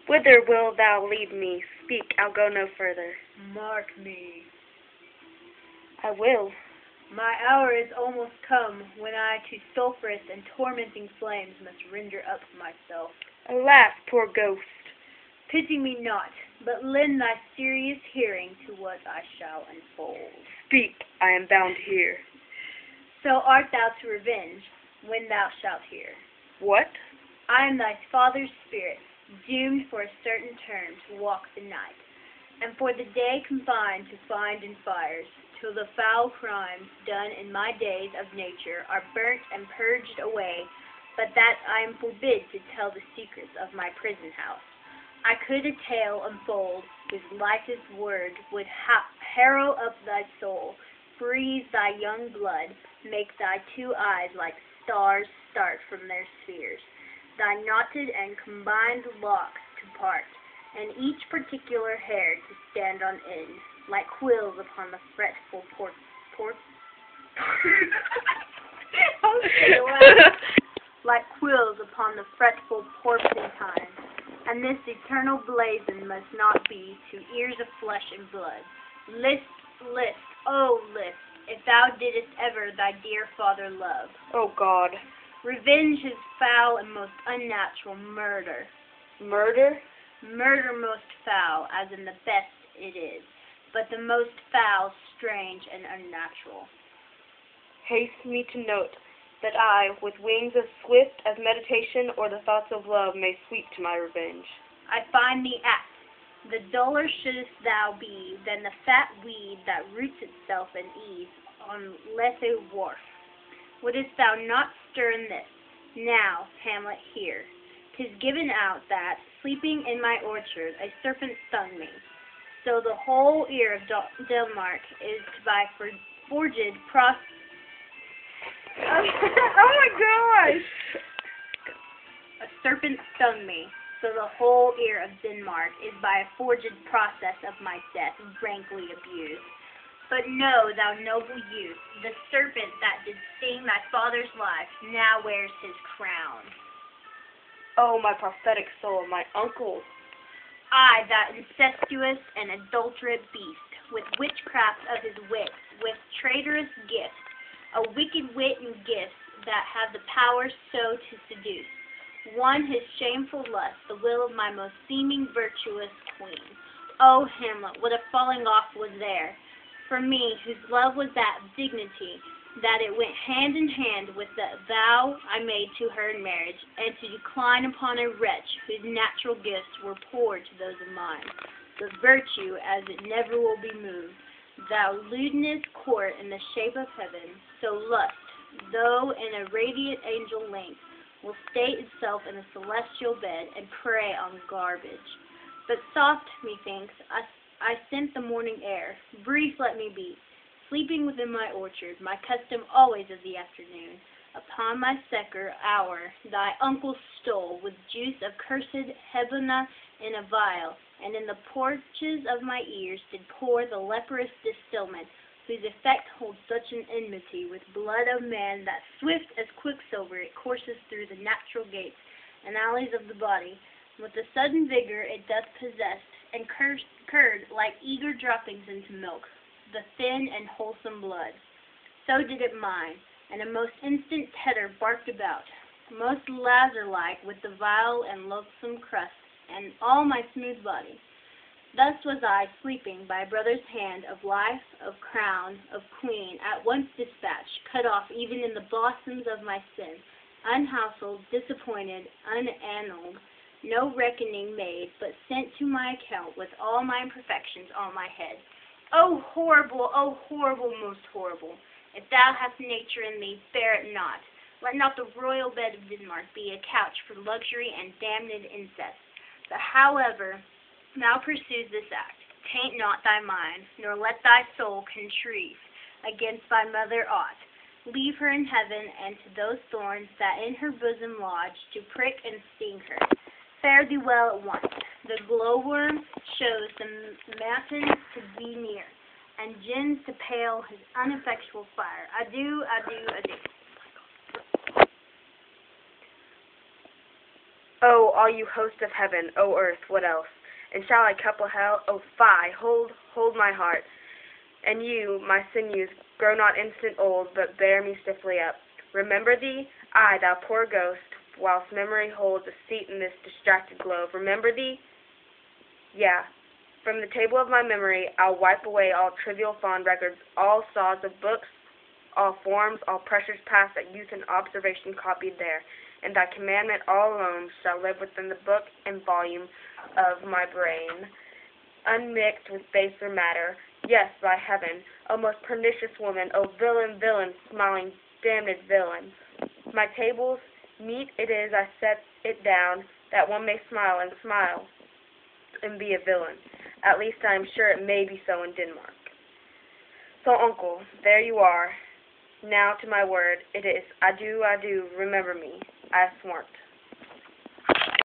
Whither wilt thou lead me? Speak, I'll go no further. Mark me. I will. My hour is almost come, when I to sulphurous and tormenting flames must render up myself. Alas, poor ghost! Pity me not, but lend thy serious hearing to what I shall unfold. Speak, I am bound to hear. So art thou to revenge, when thou shalt hear. What? I am thy father's spirit, doomed for a certain term to walk the night, and for the day confined to find in fires, till the foul crimes done in my days of nature are burnt and purged away, but that I am forbid to tell the secrets of my prison house. I could a tale unfold, whose lightest word would harrow up thy soul, freeze thy young blood, make thy two eyes like stars start from their spheres, thy knotted and combined locks to part, and each particular hair to stand on end, like quills upon the fretful like quills upon the fretful porpentine. And this eternal blazon must not be to ears of flesh and blood. List, list, oh list, if thou didst ever thy dear father love. Oh God. Revenge his foul and most unnatural murder. Murder? Murder most foul, as in the best it is, but the most foul, strange, and unnatural. Haste me to note that I, with wings as swift as meditation or the thoughts of love, may sweep to my revenge. I find thee apt. The duller shouldst thou be than the fat weed that roots itself in ease on Lethe wharf. Wouldst thou not stir in this? Now, Hamlet, hear. 'Tis given out that, sleeping in my orchard, a serpent stung me. So the whole ear of Denmark is by forged Oh my gosh! A serpent stung me, so the whole ear of Denmark is by a forged process of my death rankly abused. But know, thou noble youth, the serpent that did sting thy father's life now wears his crown. Oh, my prophetic soul, my uncle! I, that incestuous and adulterate beast, with witchcraft of his wits, with traitorous gifts, a wicked wit and gifts that have the power so to seduce, won his shameful lust, the will of my most seeming virtuous queen. Oh, Hamlet, what a falling off was there, for me, whose love was that dignity, that it went hand in hand with the vow I made to her in marriage, and to decline upon a wretch whose natural gifts were poor to those of mine, but virtue as it never will be moved. Thou lewdness court in the shape of heaven, so lust, though in a radiant angel length, will state itself in a celestial bed and prey on garbage. But soft, methinks, I scent the morning air, brief let me be, sleeping within my orchard, my custom always of the afternoon. Upon my second hour thy uncle stole, with juice of cursed Hebona in a vial, and in the porches of my ears did pour the leprous distilment, whose effect holds such an enmity with blood of man that swift as quicksilver it courses through the natural gates and alleys of the body. With the sudden vigor it doth possess, and curd like eager droppings into milk, the thin and wholesome blood. So did it mine, and a most instant tetter barked about, most lazar-like with the vile and loathsome crust, and all my smooth body. Thus was I, sleeping by a brother's hand, of life, of crown, of queen, at once dispatched, cut off even in the blossoms of my sin, unhouseled, disappointed, unannaled, no reckoning made, but sent to my account with all my imperfections on my head. Oh, horrible, most horrible! If thou hast nature in thee, bear it not. Let not the royal bed of Denmark be a couch for luxury and damned incest. But however thou pursues this act, taint not thy mind, nor let thy soul contrive against thy mother aught. Leave her in heaven, and to those thorns that in her bosom lodge, to prick and sting her. Fare thee well at once. The glowworm shows the matins to be near, and gins to pale his ineffectual fire. Adieu, adieu, adieu. Oh, all you hosts of heaven, O earth, what else? And shall I couple hell? Oh, fie, hold my heart. And you, my sinews, grow not instant old, but bear me stiffly up. Remember thee? Aye, thou poor ghost, whilst memory holds a seat in this distracted globe. Remember thee? Yeah. From the table of my memory, I'll wipe away all trivial fond records, all saws of books, all forms, all pressures past that youth and observation copied there, and thy commandment all alone shall live within the book and volume of my brain, unmixed with baser matter. Yes, by heaven, O most pernicious woman, O villain, villain, smiling, damned villain. My tables, meet it is I set it down, that one may smile and be a villain. At least I am sure it may be so in Denmark. So, uncle, there you are. Now to my word, it is adieu, adieu, remember me. I have sworn.